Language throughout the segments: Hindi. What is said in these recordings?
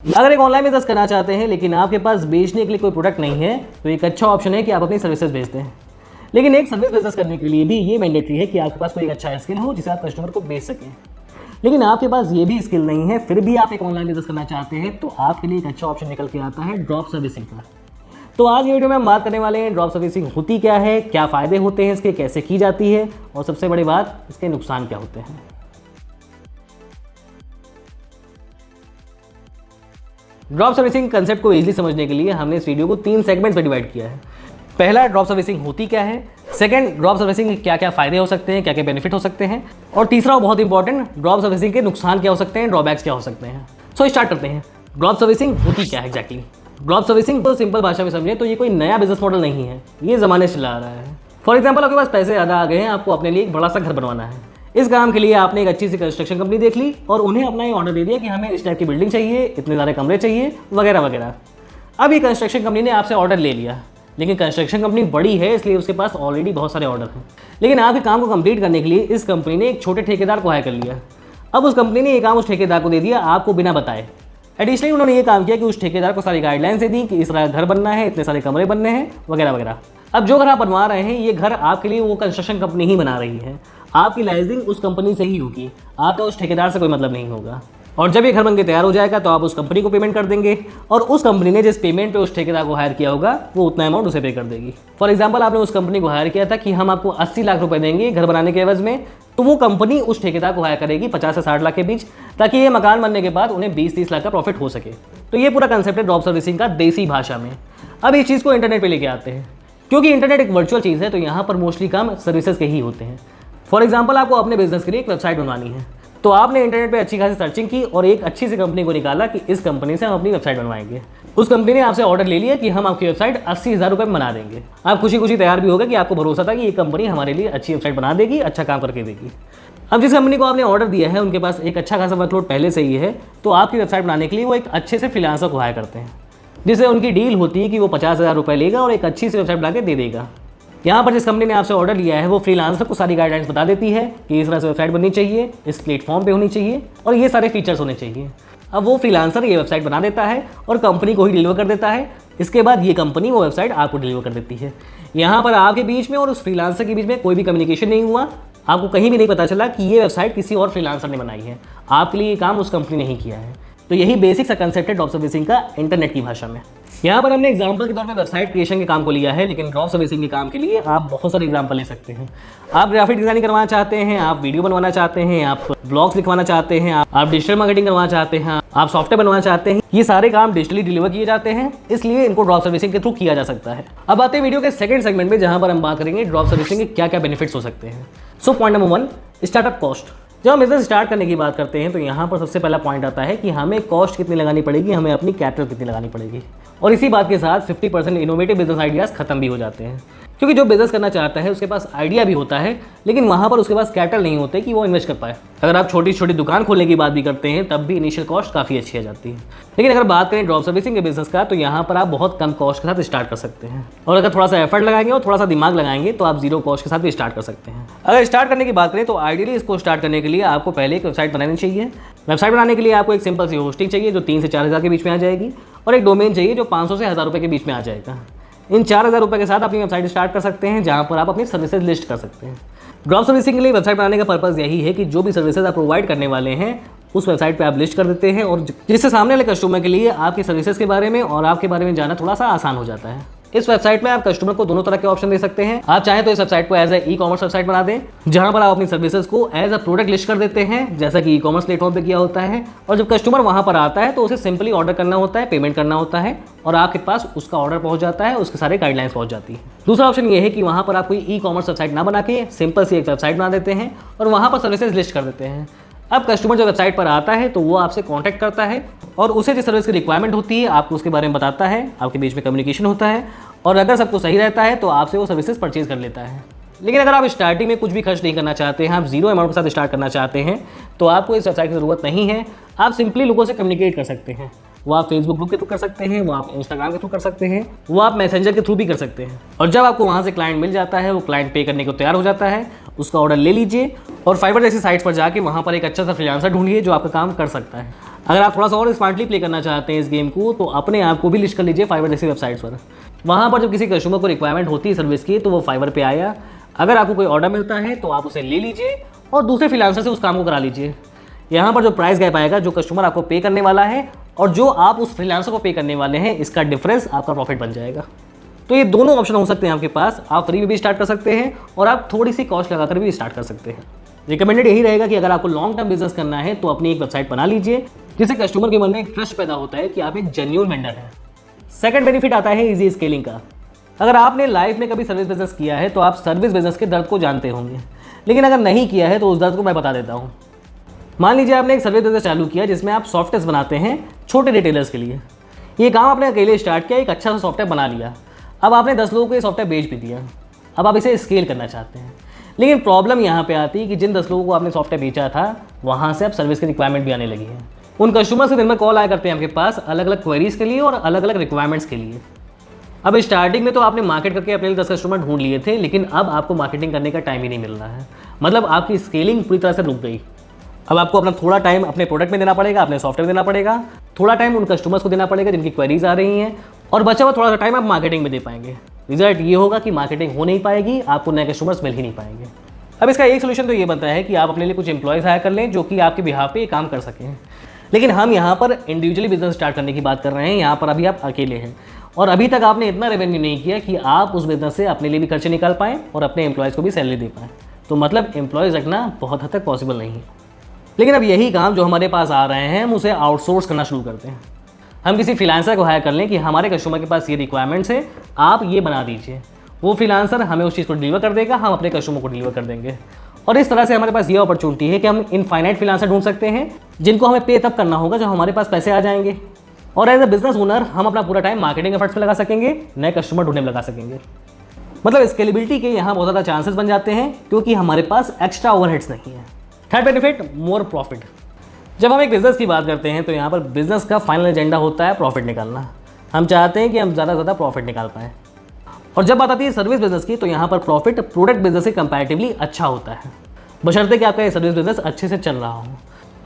अगर एक ऑनलाइन बिजनेस करना चाहते हैं लेकिन आपके पास बेचने के लिए कोई प्रोडक्ट नहीं है तो एक अच्छा ऑप्शन है कि आप अपनी सर्विसेज बेचते हैं। लेकिन एक सर्विस बिजनेस करने के लिए भी ये मैंडेटरी है कि आपके पास कोई एक अच्छा स्किल हो जिसे आप कस्टमर को बेच सकें। लेकिन आपके पास ये भी स्किल नहीं है, फिर भी आप एक ऑनलाइन बिजनेस करना चाहते हैं, तो आपके लिए एक अच्छा ऑप्शन निकल के आता है ड्रॉप सर्विसिंग का। तो आज ये वीडियो में हम बात करने वाले हैं ड्रॉप सर्विसिंग होती क्या है, क्या फ़ायदे होते हैं इसके, कैसे की जाती है और सबसे बड़ी बात इसके नुकसान क्या होते हैं। ड्रॉप सर्विसिंग कंसेप्ट को इजीली समझने के लिए हमने इस वीडियो को 3 सेगमेंट्स में डिवाइड किया है। पहला, ड्रॉप सर्विसिंग होती क्या है। सेकंड, ड्रॉप सर्विसिंग के क्या क्या फायदे हो सकते हैं, क्या क्या बेनिफिट हो सकते हैं। और तीसरा, बहुत इंपॉर्टेंट, ड्रॉप सर्विसिंग के नुकसान क्या हो सकते हैं, ड्रॉबैक्स क्या हो सकते हैं। सो स्टार्ट करते हैं। ड्रॉप सर्विसिंग होती क्या है एग्जैक्टली। ड्रॉप सर्विसिंग तो सिंपल भाषा में समझें तो ये कोई नया बिजनेस मॉडल नहीं है, ये ज़माने से चला आ रहा है। फॉर एग्जाम्पल, आपके पास पैसे ज़्यादा आ गए हैं, आपको अपने लिए एक बड़ा सा घर बनवाना है। इस काम के लिए आपने एक अच्छी सी कंस्ट्रक्शन कंपनी देख ली और उन्हें अपना ये ऑर्डर दे दिया कि हमें इस टाइप की बिल्डिंग चाहिए, इतने सारे कमरे चाहिए, वगैरह वगैरह। अब ये कंस्ट्रक्शन कंपनी ने आपसे ऑर्डर ले लिया, लेकिन कंस्ट्रक्शन कंपनी बड़ी है इसलिए उसके पास ऑलरेडी बहुत सारे ऑर्डर हैं। लेकिन आपके काम को कंप्लीट करने के लिए इस कंपनी ने एक छोटे ठेकेदार को हायर कर लिया। अब उस कंपनी ने ये काम उस ठेकेदार को दे दिया आपको बिना बताए। एडिशनली उन्होंने ये काम किया कि उस ठेकेदार को सारी गाइडलाइंस दे दी कि इस तरह घर बनना है, इतने सारे कमरे बनने हैं, वगैरह वगैरह। अब जो घर आप बनवा रहे हैं ये घर आपके लिए वो कंस्ट्रक्शन कंपनी ही बना रही है, आपकी लाइसेंसिंग उस कंपनी से ही होगी, आपका उस ठेकेदार से कोई मतलब नहीं होगा। और जब ये घर बनके तैयार हो जाएगा तो आप उस कंपनी को पेमेंट कर देंगे और उस कंपनी ने जिस पेमेंट पे उस ठेकेदार को हायर किया होगा वो उतना अमाउंट उसे पे कर देगी। फॉर एग्जांपल, आपने उस कंपनी को हायर किया था कि हम आपको 80 लाख रुपए देंगे घर बनाने के एवज में, तो वो कंपनी उस ठेकेदार को हायर करेगी 50 से 60 लाख के बीच, ताकि ये मकान बनने के बाद उन्हें 20-30 लाख का प्रॉफिट हो सके। तो ये पूरा कंसेप्ट है ड्रॉप सर्विसिंग का देसी भाषा में। अब इस चीज़ को इंटरनेट पर लेके आते हैं, क्योंकि इंटरनेट एक वर्चुअल चीज़ है तो यहाँ पर मोस्टली काम सर्विसेज के ही होते हैं। फॉर एग्जाम्पल, आपको अपने बिजनेस के लिए एक वेबसाइट बनवानी है, तो आपने इंटरनेट पे अच्छी खासी सर्चिंग की और एक अच्छी सी कंपनी को निकाला कि इस कंपनी से हम अपनी वेबसाइट बनवाएंगे। उस कंपनी ने आपसे ऑर्डर ले लिया कि हम आपकी वेबसाइट 80,000 रुपये में बना देंगे। आप खुशी खुशी तैयार भी हो गए कि आपको भरोसा था कि ये कंपनी हमारे लिए अच्छी वेबसाइट बना देगी, अच्छा काम करके देगी। अब जिस कंपनी को आपने ऑर्डर दिया है उनके पास एक अच्छा खासा वर्कलोड पहले से ही है, तो आपकी वेबसाइट बनाने के लिए वो एक अच्छे से फ्रीलांसर को हायर करते हैं, जिससे उनकी डील होती है कि वो 50,000 रुपये लेगा और एक अच्छी सी वेबसाइट बना के दे देगा। यहाँ पर जिस कंपनी ने आपसे ऑर्डर लिया है वो फ्रीलांसर को सारी गाइडलाइंस बता देती है कि इस तरह से वेबसाइट बननी चाहिए, इस प्लेटफॉर्म पे होनी चाहिए और ये सारे फीचर्स होने चाहिए। अब वो फ्रीलांसर ये वेबसाइट बना देता है और कंपनी को ही डिलीवर कर देता है। इसके बाद ये कंपनी वो वेबसाइट आपको डिलीवर कर देती है। यहाँ पर आपके बीच में और उस फ्रीलांसर के बीच में कोई भी कम्युनिकेशन नहीं हुआ, आपको कहीं भी नहीं पता चला कि ये वेबसाइट किसी और फ्रीलांसर ने बनाई है, आपके लिए ये काम उस कंपनी ने ही किया है। तो यही बेसिक सा कंसेप्ट है ड्रॉप सर्विसिंग का इंटरनेट की भाषा में। यहाँ पर हमने एग्जांपल के तौर पे वेबसाइट क्रिएशन के काम को लिया है, लेकिन ड्रॉप सर्विसिंग के काम के लिए आप बहुत सारे एग्जांपल ले सकते हैं। आप ग्राफिक डिजाइनिंग करवाना चाहते हैं, आप वीडियो बनवाना चाहते हैं, आप ब्लॉग्स लिखवाना चाहते हैं, आप डिजिटल मार्केटिंग करवाना चाहते हैं, आप सॉफ्टवेयर बनवाना चाहते हैं, ये सारे काम डिजिटली डिलीवर किए जाते हैं, इसलिए इनको ड्रॉप सर्विसिंग के थ्रू किया जा सकता है। अब आते हैं वीडियो के सेकंड सेगमेंट में, जहां पर हम बात करेंगे ड्रॉप सर्विसिंग के क्या क्या बेनिफिट्स हो सकते हैं। So point number 1, startup cost. जब हम बिजनेस स्टार्ट करने की बात करते हैं तो यहाँ पर सबसे पहला पॉइंट आता है कि हमें कॉस्ट कितनी लगानी पड़ेगी, हमें अपनी कैपिटल कितनी लगानी पड़ेगी। और इसी बात के साथ 50% इनोवेटिव बिजनेस आइडियाज़ खत्म भी हो जाते हैं, क्योंकि जो बिजनेस करना चाहता है उसके पास आइडिया भी होता है लेकिन वहाँ पर उसके पास कैपिटल नहीं होते कि वो इन्वेस्ट कर पाए। अगर आप छोटी छोटी दुकान खोलने की बात भी करते हैं तब भी इनिशियल कॉस्ट काफ़ी अच्छी आ जाती है। लेकिन अगर बात करें ड्रॉप सर्विसिंग के बिजनेस का, तो यहाँ पर आप बहुत कम कॉस्ट के साथ स्टार्ट कर सकते हैं और अगर थोड़ा सा एफर्ट लगाएंगे और थोड़ा सा दिमाग लगाएंगे तो आप जीरो कॉस्ट के साथ भी स्टार्ट कर सकते हैं। अगर स्टार्ट करने की बात करें तो आइडियली इसको स्टार्ट करने के लिए आपको पहले एक वेबसाइट बनानी चाहिए। वेबसाइट बनाने के लिए आपको एक सिंपल सी होस्टिंग चाहिए जो 3 से 4,000 के बीच में आ जाएगी और एक डोमेन चाहिए जो 500 से 1,000 रुपये के बीच में आ जाएगा। इन 4,000 रुपये के साथ अपनी वेबसाइट स्टार्ट कर सकते हैं, जहाँ पर आप अपनी सर्विसेज लिस्ट कर सकते हैं। ड्रॉप सर्विसिंग के लिए वेबसाइट बनाने का पर्पज़ यही है कि जो भी सर्विसेज आप प्रोवाइड करने वाले हैं उस वेबसाइट पे आप लिस्ट कर देते हैं और जिससे सामने वाले कस्टमर के लिए आपकी सर्विसेज के बारे में और आपके बारे में जानना थोड़ा सा आसान हो जाता है। इस वेबसाइट में आप कस्टमर को दोनों तरह के ऑप्शन दे सकते हैं। आप चाहें तो इस वेबसाइट को एज ए ई-कॉमर्स वेबसाइट बना दें, जहां पर आप अपनी सर्विसेज को एज अ प्रोडक्ट लिस्ट कर देते हैं, जैसा कि ई-कॉमर्स प्लेटफॉर्म पे किया होता है। और जब कस्टमर वहां पर आता है तो उसे सिंपली ऑर्डर करना होता है, पेमेंट करना होता है और आपके पास उसका ऑर्डर पहुंच जाता है, उसके सारे गाइडलाइंस पहुंच जाती है। दूसरा ऑप्शन ये है कि वहां पर आप कोई ई-कॉमर्स वेबसाइट ना बना के सिंपल सी एक वेबसाइट बना देते हैं और वहां पर सर्विसेज लिस्ट कर देते हैं। अब कस्टमर जब वेबसाइट पर आता है तो वो आपसे कांटेक्ट करता है और उसे जिस सर्विस की रिक्वायरमेंट होती है आपको उसके बारे में बताता है, आपके बीच में कम्युनिकेशन होता है और अगर सब कुछ सही रहता है तो आपसे वो सर्विसेज परचेज कर लेता है। लेकिन अगर आप स्टार्टिंग में कुछ भी खर्च नहीं करना चाहते हैं, आप जीरो अमाउंट के साथ स्टार्ट करना चाहते हैं, तो आपको इस वेबसाइट की ज़रूरत नहीं है। आप सिंपली लोगों से कम्युनिकेट कर सकते हैं। वो आप फेसबुक ग्रुप के थ्रू कर सकते हैं, वो आप इंस्टाग्राम के थ्रू कर सकते हैं, वो आप मैसेंजर के थ्रू भी कर सकते हैं। और जब आपको वहाँ से क्लाइंट मिल जाता है, वो क्लाइंट पे करने को तैयार हो जाता है, उसका ऑर्डर ले लीजिए और फाइवर जैसी साइट्स पर जाके वहाँ पर एक अच्छा सा फ्रीलांसर ढूंढिए जो आपका काम कर सकता है। अगर आप थोड़ा सा और स्मार्टली प्ले करना चाहते हैं इस गेम को, तो अपने आप को भी लिस्ट कर लीजिए फाइवर जैसी वेबसाइट्स पर। वहाँ पर जब किसी कस्टमर को रिक्वायरमेंट होती है सर्विस की, तो वो फाइवर पे आया, अगर आपको कोई ऑर्डर मिलता है तो आप उसे ले लीजिए और दूसरे फ्रीलांसर से उस काम को करा लीजिए। यहाँ पर जो प्राइस गैप आएगा, जो कस्टमर आपको पे करने वाला है और जो आप उस फ्रीलांसर को पे करने वाले हैं, इसका डिफरेंस आपका प्रॉफिट बन जाएगा। तो ये दोनों ऑप्शन हो सकते हैं आपके पास। आप फ्री में भी स्टार्ट कर सकते हैं और आप थोड़ी सी कॉस्ट लगाकर भी स्टार्ट कर सकते हैं। रिकमेंडेड यही रहेगा कि अगर आपको लॉन्ग टर्म बिजनेस करना है तो अपनी एक वेबसाइट बना लीजिए, जिससे कस्टमर के मन में एक ट्रस्ट पैदा होता है कि आप एक जेन्युइन वेंडर हैं। सेकंड बेनिफिट आता है इजी स्केलिंग का। अगर आपने लाइफ में कभी सर्विस बिजनेस किया है तो आप सर्विस बिजनेस के दर्द को जानते होंगे, लेकिन अगर नहीं किया है तो उस दर्द को मैं बता देता हूँ। मान लीजिए आपने एक सर्विस बिजनेस चालू किया जिसमें आप सॉफ्टवेयर बनाते हैं छोटे रिटेलर्स के लिए। ये काम आपने अकेले स्टार्ट किया, एक अच्छा सा सॉफ्टवेयर बना लिया। अब आपने 10 लोगों को ये सॉफ्टवेयर बेच भी दिया। अब आप इसे स्केल करना चाहते हैं, लेकिन प्रॉब्लम यहाँ पे आती है कि जिन 10 लोगों को आपने सॉफ्टवेयर बेचा था, वहाँ से अब सर्विस की रिक्वायरमेंट भी आने लगी है। उन कस्टमर से दिन में कॉल आया करते हैं आपके पास अलग अलग क्वेरीज के लिए और अलग अलग रिक्वायरमेंट्स के लिए। अब स्टार्टिंग में तो आपने मार्केट करके अपने लिए 10 कस्टमर ढूंढ लिए थे, लेकिन अब आपको मार्केटिंग करने का टाइम ही नहीं मिल रहा है। मतलब आपकी स्केलिंग पूरी तरह से रुक गई। अब आपको अपना थोड़ा टाइम अपने प्रोडक्ट में देना पड़ेगा, अपने सॉफ्टवेयर में देना पड़ेगा, थोड़ा टाइम उन कस्टमर्स को देना पड़ेगा जिनकी क्वेरीज आ रही हैं, और बचा हुआ थोड़ा सा टाइम आप मार्केटिंग में दे पाएंगे। रिजल्ट ये होगा कि मार्केटिंग हो नहीं पाएगी, आपको नए कस्टमर्स मिल ही नहीं पाएंगे। अब इसका एक सोल्यूशन तो ये बनता है कि आप अपने लिए कुछ एम्प्लॉयज़ हायर कर लें जो कि आपके बिहाफ पे काम कर सकें। लेकिन हम यहाँ पर इंडिविजुअली बिजनेस स्टार्ट करने की बात कर रहे हैं। यहाँ पर अभी आप अकेले हैं और अभी तक आपने इतना रेवेन्यू नहीं किया कि आप उस बिजनेस से अपने लिए भी खर्चे निकाल पाएँ और अपने एम्प्लॉयज़ को भी सैलरी दे पाएँ। तो मतलब एम्प्लॉयज़ रखना बहुत हद तक पॉसिबल नहीं है। लेकिन अब यही काम जो हमारे पास आ रहे हैं, हम उसे आउटसोर्स करना शुरू करते हैं। हम किसी फ्रीलांसर को हायर कर लें कि हमारे कस्टमर के पास ये रिक्वायरमेंट्स है, आप ये बना दीजिए। वो फ्रीलांसर हमें उस चीज़ को डिलीवर कर देगा, हम अपने कस्टमर को डिलीवर कर देंगे। और इस तरह से हमारे पास ये अपॉर्चुनिटी है कि हम इनफाइनाइट फ्रीलांसर ढूंढ सकते हैं जिनको हमें पे तब करना होगा जब हमारे पास पैसे आ जाएंगे। और एज अ बिजनेस ओनर हम अपना पूरा टाइम मार्केटिंग एफर्ट्स में लगा सकेंगे, नए कस्टमर ढूंढने में लगा सकेंगे। मतलब स्केलेबिलिटी के यहाँ बहुत ज़्यादा चांसेस बन जाते हैं क्योंकि हमारे पास एक्स्ट्रा ओवरहेड्स नहीं है। Third benefit, more profit. जब हम एक बिज़नेस की बात करते हैं तो यहाँ पर बिज़नेस का फाइनल एजेंडा होता है प्रॉफिट निकालना। हम चाहते हैं कि हम ज़्यादा से ज़्यादा प्रॉफिट निकाल पाएँ। और जब बात आती है सर्विस बिजनेस की, तो यहाँ पर प्रॉफिट प्रोडक्ट बिजनेस से कंपैरेटिवली अच्छा होता है, बशर्ते कि आपका ये सर्विस बिजनेस अच्छे से चल रहा हो।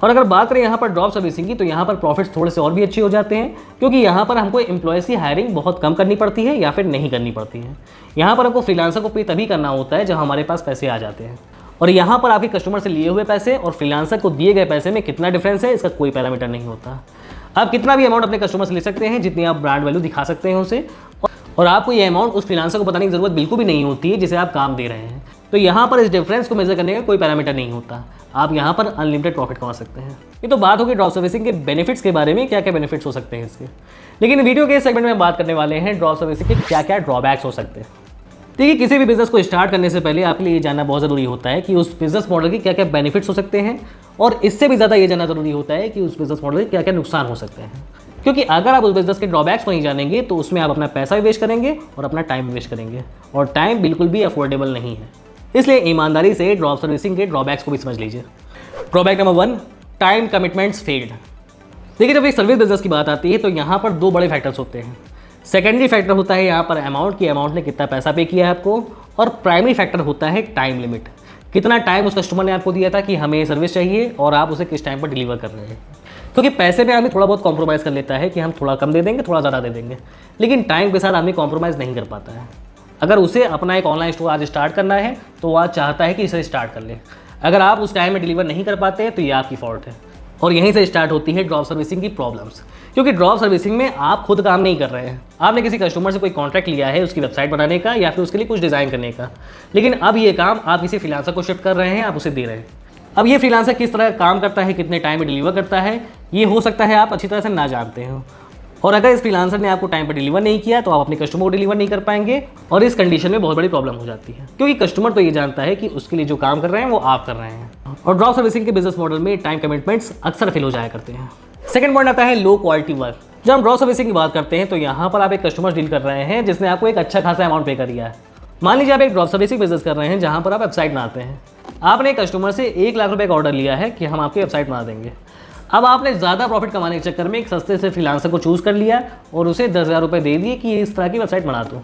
और अगर बात करें यहाँ पर ड्रॉप सर्विसिंग की, तो यहाँ पर प्रॉफिट्स थोड़े से और भी अच्छे हो जाते हैं क्योंकि यहाँ पर हमको एम्प्लॉयज़ की हायरिंग बहुत कम करनी पड़ती है या फिर नहीं करनी पड़ती है। यहाँ पर हमको फ्रीलांसर को पे तभी करना होता है जब हमारे पास पैसे आ जाते हैं। और यहाँ पर आपके कस्टमर से लिए हुए पैसे और फ्रीलांसर को दिए गए पैसे में कितना डिफरेंस है, इसका कोई पैरामीटर नहीं होता। आप कितना भी अमाउंट अपने कस्टमर से ले सकते हैं, जितनी आप ब्रांड वैल्यू दिखा सकते हैं उसे, और आपको ये अमाउंट उस फ्रीलांसर को बताने की ज़रूरत बिल्कुल भी नहीं होती है जिसे आप काम दे रहे हैं। तो यहाँ पर इस डिफरेंस को मेजर करने का कोई पैरामीटर नहीं होता। आप यहाँ पर अनलिमिटेड प्रॉफिट कमा सकते हैं। ये तो बात होगी ड्रॉप सर्विसिंग के बेनिफिट्स के बारे में, क्या क्या बेनिफिट्स हो सकते हैं इसके। लेकिन वीडियो के इस सेगमेंट में बात करने वाले हैं ड्रॉप सर्विसिंग के क्या क्या ड्रॉबैक्स हो सकते हैं। देखिए, किसी भी बिजनेस को स्टार्ट करने से पहले आपके लिए ये जानना बहुत ज़रूरी होता है कि उस बिजनेस मॉडल के क्या क्या बेनिफिट्स हो सकते हैं, और इससे भी ज़्यादा ये जानना ज़रूरी होता है कि उस बिजनेस मॉडल के क्या क्या नुकसान हो सकते हैं। क्योंकि अगर आप उस बिजनेस के ड्रॉबैक्स को नहीं जानेंगे तो उसमें आप अपना पैसा भी वेस्ट करेंगे और अपना टाइम भी वेस्ट करेंगे, और टाइम बिल्कुल भी अफोर्डेबल नहीं है। इसलिए ईमानदारी से ड्रॉप सर्विसिंग के ड्रॉबैक्स को भी समझ लीजिए। Drawback number 1, time commitments failed. देखिए, जब एक सर्विस बिजनेस की बात आती है तो यहाँ पर दो बड़े फैक्टर्स होते हैं। सेकेंडरी फैक्टर होता है यहाँ पर अमाउंट ने कितना पैसा पे किया है आपको, और प्राइमरी फैक्टर होता है टाइम लिमिट, कितना टाइम उस कस्टमर ने आपको दिया था कि हमें सर्विस चाहिए और आप उसे किस टाइम पर डिलीवर कर रहे हैं। क्योंकि पैसे में आदमी थोड़ा बहुत कॉम्प्रोमाइज़ कर लेता है कि हम थोड़ा कम दे देंगे, थोड़ा ज़्यादा दे देंगे, लेकिन टाइम के साथ आदमी कॉम्प्रोमाइज़ नहीं कर पाता है। अगर उसे अपना एक ऑनलाइन स्टोर आज स्टार्ट करना है तो वो आज चाहता है कि इसे स्टार्ट कर ले। अगर आप उस टाइम में डिलीवर नहीं कर पाते हैं तो ये आपकी फॉल्ट है। और यहीं से स्टार्ट होती है ड्रॉप सर्विसिंग की प्रॉब्लम्स। क्योंकि ड्रॉप सर्विसिंग में आप खुद काम नहीं कर रहे हैं, आपने किसी कस्टमर से कोई कॉन्ट्रैक्ट लिया है उसकी वेबसाइट बनाने का या फिर उसके लिए कुछ डिज़ाइन करने का, लेकिन अब ये काम आप किसी फ्रीलांसर को शिफ्ट कर रहे हैं, आप उसे दे रहे हैं। अब ये फ्रीलांसर किस तरह काम करता है, कितने टाइम में डिलीवर करता है, ये हो सकता है आप अच्छी तरह से ना जानते हो। और अगर इस फ्रीलांसर ने आपको टाइम पर डिलीवर नहीं किया तो आप अपने कस्टमर को डिलीवर नहीं कर पाएंगे, और इस कंडीशन में बहुत बड़ी प्रॉब्लम हो जाती है। क्योंकि कस्टमर तो ये जानता है कि उसके लिए जो काम कर रहे हैं वो आप कर रहे हैं। और ड्रॉप सर्विसिंग के बिजनेस मॉडल में टाइम कमिटमेंट्स अक्सर फेल हो जाया करते हैं। सेकंड पॉइंट आता है लो क्वालिटी वर्क। जब हम ड्रॉप सर्विसिंग की बात करते हैं तो यहाँ पर आप एक कस्टमर डील कर रहे हैं जिसने आपको एक अच्छा खासा अमाउंट पे कर दिया है। मान लीजिए आप एक ड्रॉप सर्विसिंग बिजनेस कर रहे हैं जहाँ पर आप वेबसाइट बनाते हैं। आपने एक कस्टमर से 1 लाख रुपए का ऑर्डर लिया है कि हम आपकी वेबसाइट बना देंगे। अब आपने ज़्यादा प्रॉफिट कमाने के चक्कर में एक सस्ते से फ्रीलांसर को चूज़ कर लिया और उसे 10,000 रुपये दे दिए कि इस तरह की वेबसाइट बना दो।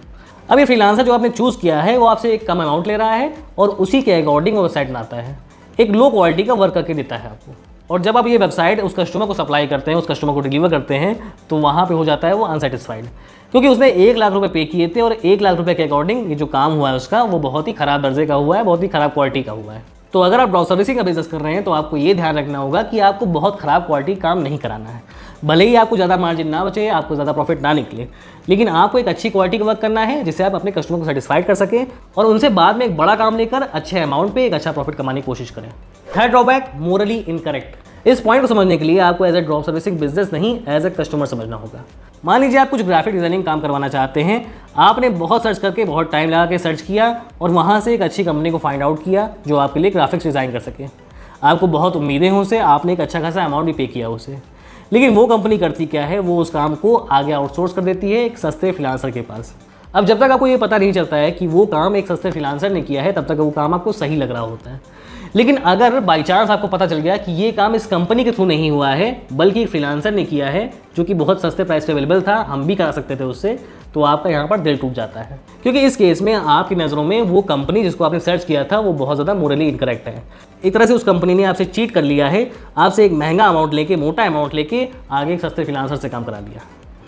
अब ये फ्रीलांसर जो आपने चूज़ किया है वो आपसे एक कम अमाउंट ले रहा है और उसी के अकॉर्डिंग वो वेबसाइट बनाता है, एक लो क्वालिटी का वर्क करके देता है आपको। और जब आप ये वेबसाइट उस कस्टमर को सप्लाई करते हैं, उस कस्टमर को डिलीवर करते हैं, तो वहाँ पे हो जाता है वो अनसेटिस्फाइड, क्योंकि उसने 1 लाख रुपए पे किए थे और 1 लाख रुपए के अकॉर्डिंग ये जो काम हुआ है उसका वो बहुत ही ख़राब दर्जे का हुआ है, बहुत ही ख़राब क्वालिटी का हुआ है। तो अगर आप ड्रॉप सर्विसिंग का बिजनेस कर रहे हैं तो आपको ये ध्यान रखना होगा कि आपको बहुत ख़राब क्वालिटी काम नहीं कराना है। भले ही आपको ज़्यादा मार्जिन ना बचे, आपको ज़्यादा प्रॉफिट ना निकले, लेकिन आपको एक अच्छी क्वालिटी का वर्क करना है जिससे आप अपने कस्टमर को सेटिस्फाइड कर सकें और उनसे बाद में एक बड़ा काम लेकर अच्छे अमाउंट पे एक अच्छा प्रॉफिट कमाने की कोशिश करें। Third drawback, morally incorrect. इस पॉइंट को समझने के लिए आपको as a drop servicing business नहीं, एज ए कस्टमर समझना होगा। मान लीजिए आप कुछ ग्राफिक डिजाइनिंग काम करवाना चाहते हैं, आपने बहुत सर्च करके, बहुत टाइम लगा के सर्च किया और वहाँ से एक अच्छी कंपनी को फाइंड आउट किया जो आपके लिए ग्राफिक्स डिज़ाइन कर सके। आपको बहुत उम्मीदें हैं उससे, आपने एक अच्छा खासा अमाउंट भी पे किया उसे, लेकिन वो कंपनी करती क्या है, वो उस काम को आगे आउटसोर्स कर देती है एक सस्ते फ्रीलांसर के पास। अब जब तक आपको ये पता नहीं चलता है कि वो काम एक सस्ते फ्रीलांसर ने किया है, तब तक वो काम आपको सही लग रहा होता है। लेकिन अगर बाई चांस आपको पता चल गया कि ये काम इस कंपनी के थ्रू नहीं हुआ है बल्कि एक फ्रीलांसर ने किया है जो कि बहुत सस्ते प्राइस पे अवेलेबल था, हम भी करा सकते थे उससे, तो आपका यहाँ पर दिल टूट जाता है, क्योंकि इस केस में आपकी नज़रों में वो कंपनी जिसको आपने सर्च किया था वो बहुत ज़्यादा मोरली इनकरेक्ट है। एक तरह से उस कंपनी ने आपसे चीट कर लिया है, आपसे एक महंगा अमाउंट लेके, मोटा अमाउंट लेके आगे एक सस्ते फ्रीलांसर से काम करा दिया।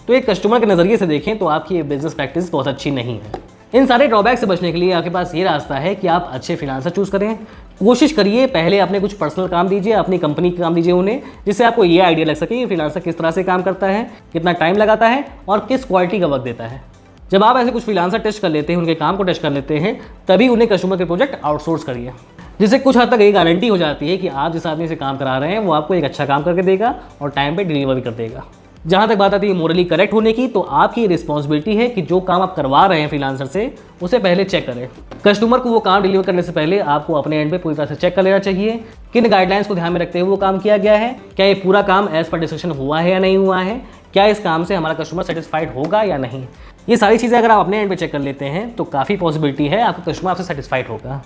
तो एक कस्टमर के नज़रिए से देखें तो आपकी ये बिजनेस प्रैक्टिस बहुत अच्छी नहीं है। इन सारे ड्रॉबैक से बचने के लिए आपके पास ये रास्ता है कि आप अच्छे फ्रीलांसर चूज़ करें। कोशिश करिए पहले अपने कुछ पर्सनल काम दीजिए, अपनी कंपनी के काम दीजिए उन्हें, जिससे आपको ये आइडिया लग सके कि फ्रीलांसर किस तरह से काम करता है, कितना टाइम लगाता है और किस क्वालिटी का वर्क देता है। जब आप ऐसे कुछ फ्रीलांसर टेस्ट कर लेते हैं, उनके काम को टेस्ट कर लेते हैं, तभी उन्हें कस्टमर के प्रोजेक्ट आउटसोर्स करिए, जिससे कुछ हद तक ये गारंटी हो जाती है कि आप जिस आदमी से काम करा रहे हैं वो आपको एक अच्छा काम करके देगा और टाइम पे डिलीवर भी कर देगा। जहाँ तक बात आती है मोरली करेक्ट होने की, तो आपकी रिस्पॉन्सिबिलिटी है कि जो काम आप करवा रहे हैं फ्रीलांसर से उसे पहले चेक करें। कस्टमर को वो काम डिलीवर करने से पहले आपको अपने एंड पे पूरी तरह से चेक कर लेना चाहिए किन गाइडलाइंस को ध्यान में रखते हुए वो काम किया गया है, क्या ये पूरा काम एज पर डिस्कशन हुआ है या नहीं हुआ है, क्या इस काम से हमारा कस्टमर सेटिस्फाइड होगा या नहीं। ये सारी चीज़ें अगर आप अपने एंड पे चेक कर लेते हैं तो काफ़ी पॉसिबिलिटी है आपका कस्टमर आपसे सेटिस्फाइड होगा।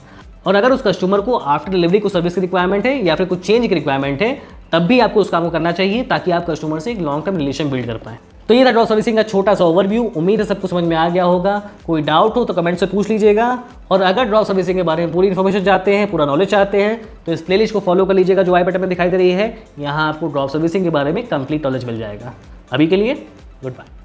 और अगर उस कस्टमर को आफ्टर डिलीवरी कुछ सर्विस की रिक्वायरमेंट है या फिर कुछ चेंज की रिक्वायरमेंट है, तब भी आपको उस काम को करना चाहिए ताकि आप कस्टमर से एक लॉन्ग टर्म रिलेशन बिल्ड कर पाएं। तो ये था ड्रॉप सर्विसिंग का छोटा सा ओवरव्यू। उम्मीद है सबको समझ में आ गया होगा। कोई डाउट हो तो कमेंट से पूछ लीजिएगा, और अगर ड्रॉप सर्विसिंग के बारे में पूरी इन्फॉर्मेशन चाहते हैं, पूरा नॉलेज चाहते हैं, तो इस प्लेलिस्ट को फॉलो कर लीजिएगा जो आई बटन में दिखाई दे रही है। यहाँ आपको ड्रॉप सर्विसिंग के बारे में कंप्लीट नॉलेज मिल जाएगा। अभी के लिए गुड बाय।